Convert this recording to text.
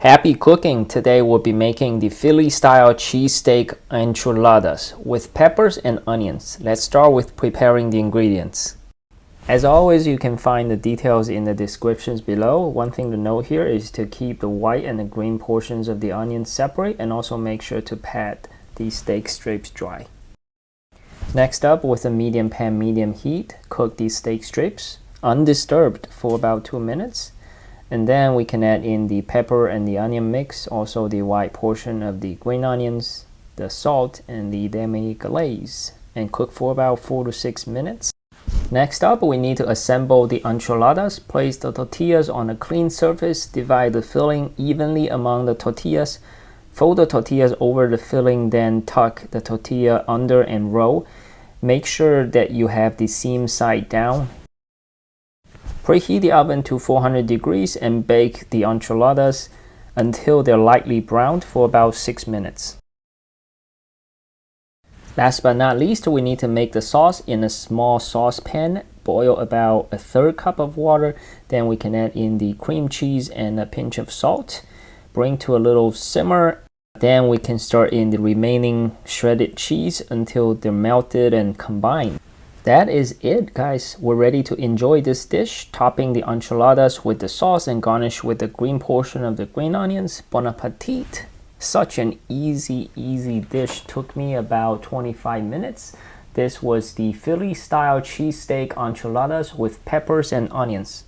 Happy cooking! Today we'll be making the Philly Style Cheesesteak Enchiladas with peppers and onions. Let's start with preparing the ingredients. As always, you can find the details in the descriptions below. One thing to note here is to keep the white and the green portions of the onions separate, and also make sure to pat the steak strips dry. Next up, with a medium pan, medium heat, cook these steak strips undisturbed for about 2 minutes. And then we can add in the pepper and the onion mix, also the white portion of the green onions, the salt, and the Demi-Glace, and cook for about 4 to 6 minutes. Next up, we need to assemble the enchiladas. Place the tortillas on a clean surface, divide the filling evenly among the tortillas, fold the tortillas over the filling, then tuck the tortilla under and roll. Make sure that you have the seam side down. Preheat the oven to 400 degrees and bake the enchiladas until they're lightly browned for about 6 minutes. Last but not least, we need to make the sauce in a small saucepan. Boil about 1/3 cup of water. Then we can add in the cream cheese and a pinch of salt. Bring to a little simmer. Then we can start in the remaining shredded cheese until they're melted and combined. That is it, guys. We're ready to enjoy this dish, topping the enchiladas with the sauce and garnish with the green portion of the green onions. Bon appetit! Such an easy dish. Took me about 25 minutes. This was the Philly Style Cheesesteak Enchiladas with peppers and onions.